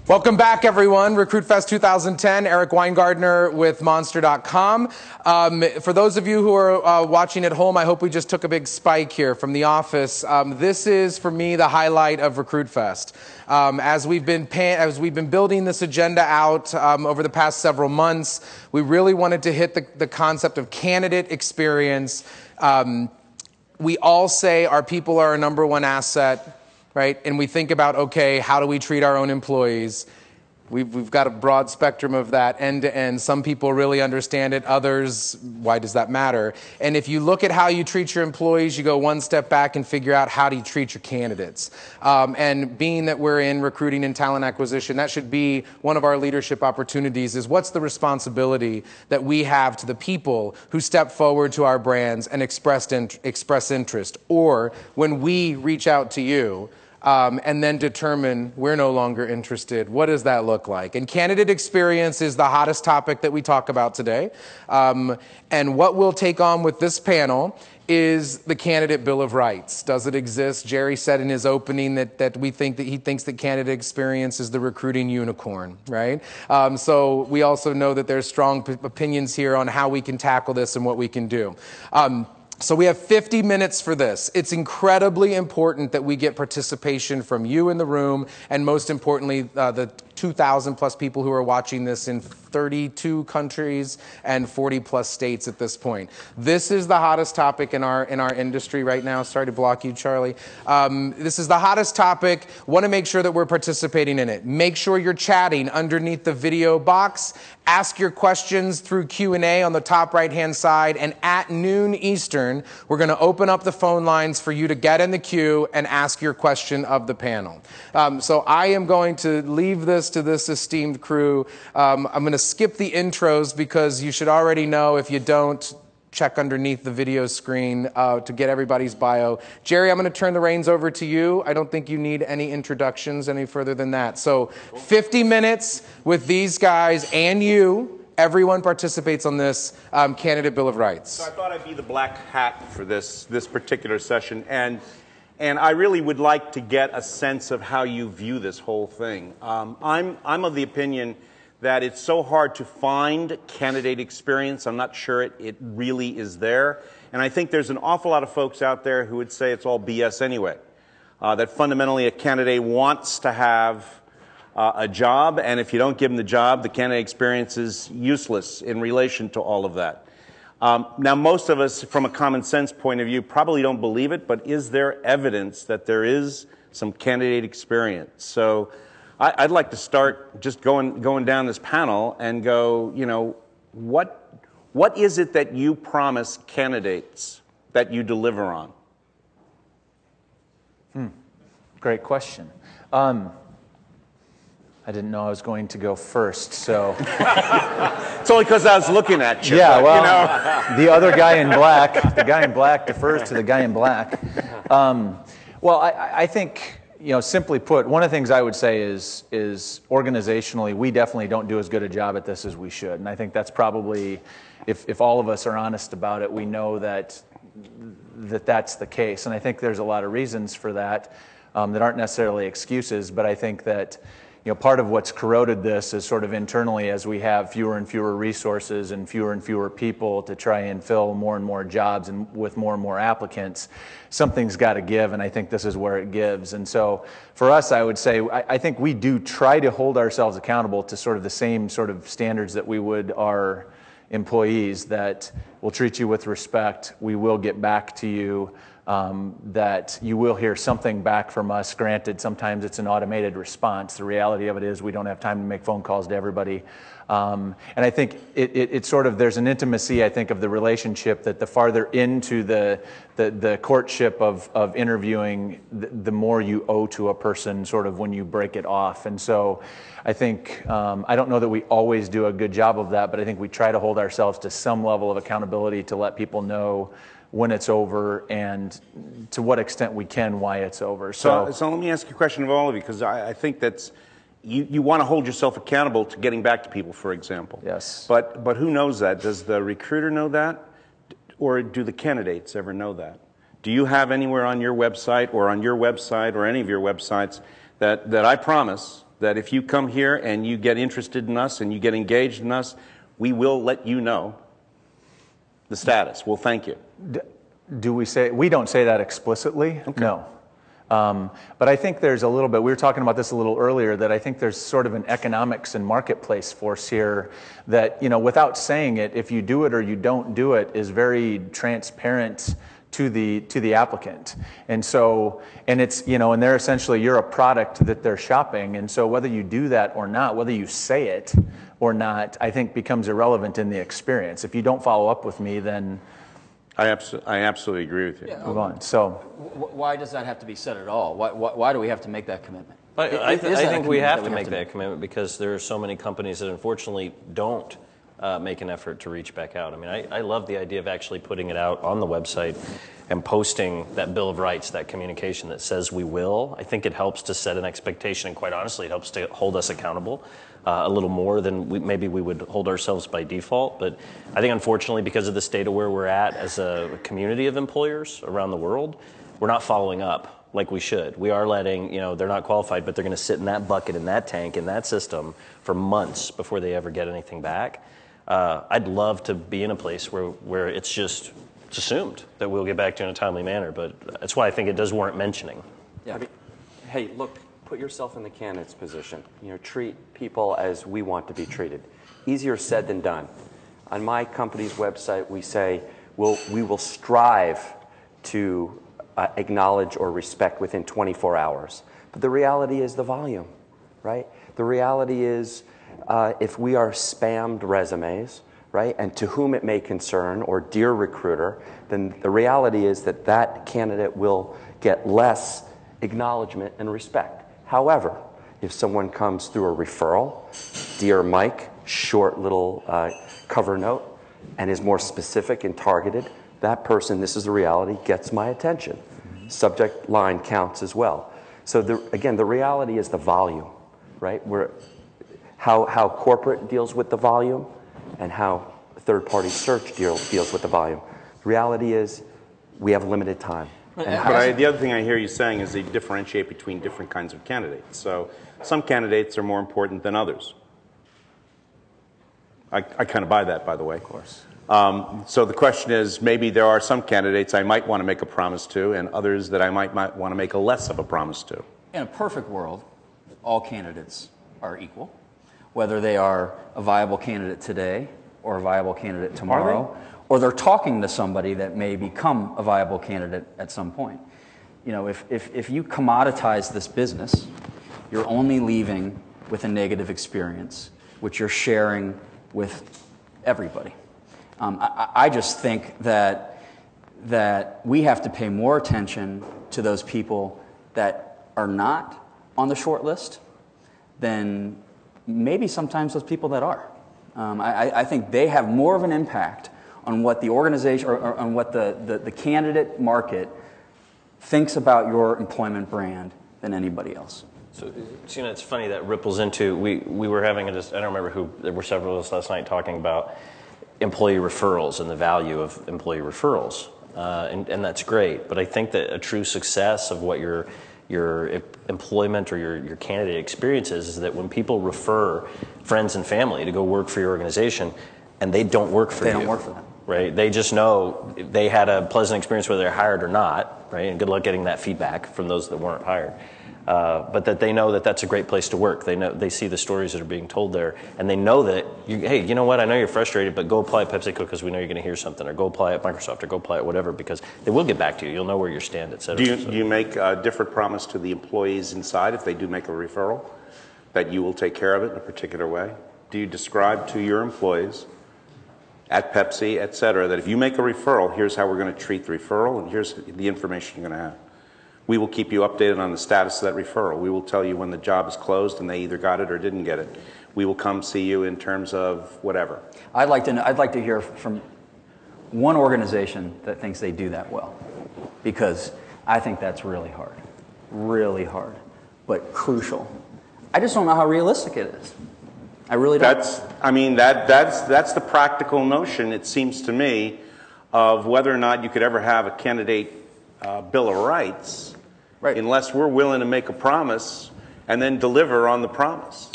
Welcome back, everyone. RecruitFest 2010, Eric Weingardner with Monster.com. For those of you who are watching at home, I hope we just took a big spike here from the office. This is, for me, the highlight of RecruitFest. As we've been building this agenda out over the past several months, we really wanted to hit the concept of candidate experience. We all say our people are our number one asset. Right? And we think about, okay, how do we treat our own employees? We've got a broad spectrum of that end to end. Some people really understand it. Others, why does that matter? And if you look at how you treat your employees, you go one step back and figure out how do you treat your candidates. And being that we're in recruiting and talent acquisition, that should be one of our leadership opportunities is what's the responsibility that we have to the people who step forward to our brands and express interest. Or when we reach out to you, and then determine we're no longer interested. What does that look like? And candidate experience is the hottest topic that we talk about today. And what we'll take on with this panel is the candidate Bill of Rights. Does it exist? Gerry said in his opening that he thinks that candidate experience is the recruiting unicorn, right? So we also know that there's strong opinions here on how we can tackle this and what we can do. So we have 50 minutes for this. It's incredibly important that we get participation from you in the room, and most importantly, the 2,000 plus people who are watching this in 32 countries and 40 plus states at this point. This is the hottest topic in our industry right now. Sorry to block you, Charlie. This is the hottest topic. Want to make sure that we're participating in it. Make sure you're chatting underneath the video box. Ask your questions through Q&A on the top right-hand side, and at noon Eastern, we're going to open up the phone lines for you to get in the queue and ask your question of the panel. So I am going to leave this to this esteemed crew. I'm going to skip the intros because you should already know. If you don't, check underneath the video screen to get everybody's bio. Gerry, I'm going to turn the reins over to you. I don't think you need any introductions any further than that. So 50 minutes with these guys and you. Everyone participates on this candidate Bill of Rights. So I thought I'd be the black hat for this particular session, and I really would like to get a sense of how you view this whole thing. I'm of the opinion that it's so hard to find candidate experience. I'm not sure it really is there. And I think there's an awful lot of folks out there who would say it's all BS anyway. That fundamentally a candidate wants to have a job, and if you don't give them the job, the candidate experience is useless in relation to all of that. Now, most of us, from a common sense point of view, probably don't believe it, but is there evidence that there is some candidate experience? So I'd like to start just going down this panel and go, you know, what is it that you promise candidates that you deliver on? Great question. I didn't know I was going to go first, so. It's only because I was looking at you. Yeah, but, well, you know. the other guy in black, the guy in black defers to the guy in black. Well, I think, you know, simply put, one of the things I would say is organizationally, we definitely don't do as good a job at this as we should. And I think that's probably, if all of us are honest about it, we know that's the case. And I think there's a lot of reasons for that that aren't necessarily excuses, but I think that, you know, part of what's corroded this is sort of internally as we have fewer and fewer resources and fewer people to try and fill more and more jobs and with more and more applicants, something's got to give, and I think this is where it gives. And so for us, I would say, I think we do try to hold ourselves accountable to sort of the same sort of standards that we would our employees, that we'll treat you with respect, we will get back to you, that you will hear something back from us. Granted, sometimes it's an automated response. The reality of it is we don't have time to make phone calls to everybody. And I think it's sort of, there's an intimacy, I think, of the relationship that the farther into the courtship of interviewing, the more you owe to a person sort of when you break it off. And so I think, I don't know that we always do a good job of that, but I think we try to hold ourselves to some level of accountability to let people know when it's over and to what extent we can why it's over. So let me ask you a question of all of you, because I think that's, you want to hold yourself accountable to getting back to people, for example. Yes. But who knows that? Does the recruiter know that? Or do the candidates ever know that? Do you have anywhere on your website or any of your websites that I promise that if you come here and you get interested in us and you get engaged in us, we will let you know the status. We'll thank you. Do we say, we don't say that explicitly? Okay. No. But I think there's a little bit, we were talking about this a little earlier, that I think there's sort of an economics and marketplace force here that, you know, without saying it, if you do it or you don't do it is very transparent to the applicant. And so, and it's, you know, and they're essentially, you're a product that they're shopping. And so whether you do that or not, whether you say it or not, I think becomes irrelevant in the experience. If you don't follow up with me, then I absolutely agree with you. Yeah, move on. So, why does that have to be said at all? Why do we have to make that commitment? I think we have to make that commitment because there are so many companies that unfortunately don't make an effort to reach back out. I mean, I love the idea of actually putting it out on the website and posting that Bill of Rights, that communication that says we will. I think it helps to set an expectation, and quite honestly, it helps to hold us accountable a little more than maybe we would hold ourselves by default. But I think unfortunately, because of the state of where we're at as a community of employers around the world, we're not following up like we should. We are letting, you know, they're not qualified, but they're going to sit in that bucket, in that tank, in that system for months before they ever get anything back. I'd love to be in a place where it's assumed that we'll get back to you in a timely manner, but that's why I think it does warrant mentioning. Yeah. I mean, hey, look, put yourself in the candidate's position. You know, treat people as we want to be treated. Easier said than done. On my company's website, we say we will strive to acknowledge or respect within 24 hours. But the reality is the volume, right? The reality is if we are spammed resumes, right, and to whom it may concern, or dear recruiter, then the reality is that that candidate will get less acknowledgement and respect. However, if someone comes through a referral, dear Mike, short little cover note, and is more specific and targeted, that person, this is the reality, gets my attention. Subject line counts as well. So again, the reality is the volume, right? How corporate deals with the volume and how third-party search deals with the volume. The reality is we have limited time. But the other thing I hear you saying is they differentiate between different kinds of candidates. So some candidates are more important than others. I kind of buy that, by the way. Of course. So the question is, maybe there are some candidates I might want to make a promise to and others that I might want to make a less of a promise to. In a perfect world, all candidates are equal, whether they are a viable candidate today or a viable candidate tomorrow, or they're talking to somebody that may become a viable candidate at some point. You know, if you commoditize this business, you're only leaving with a negative experience, which you're sharing with everybody. I just think that we have to pay more attention to those people that are not on the short list than maybe sometimes those people that are. I think they have more of an impact on what the organization or on what the candidate market thinks about your employment brand than anybody else. So, you know, it's funny that ripples into, we were having I don't remember who, there were several of us last night talking about employee referrals and the value of employee referrals. And that's great, but I think that a true success of what your employment or your candidate experience is that when people refer friends and family to go work for your organization and they don't work for you. They don't work for them. Right? They just know they had a pleasant experience whether they're hired or not, right? And good luck getting that feedback from those that weren't hired. But that they know that that's a great place to work. They know, they see the stories that are being told there, and they know that, hey, you know what, I know you're frustrated, but go apply at PepsiCo because we know you're going to hear something, or go apply at Microsoft, or go apply at whatever, because they will get back to you. You'll know where you stand, et cetera. Do you make a different promise to the employees inside if they do make a referral, that you will take care of it in a particular way? Do you describe to your employees at Pepsi, et cetera, that if you make a referral, here's how we're going to treat the referral, and here's the information you're going to have? We will keep you updated on the status of that referral. We will tell you when the job is closed and they either got it or didn't get it. We will come see you in terms of whatever. I'd like to hear from one organization that thinks they do that well, because I think that's really hard, but crucial. I just don't know how realistic it is. I really don't. That's the practical notion, it seems to me, of whether or not you could ever have a candidate Bill of Rights, right, unless we're willing to make a promise and then deliver on the promise.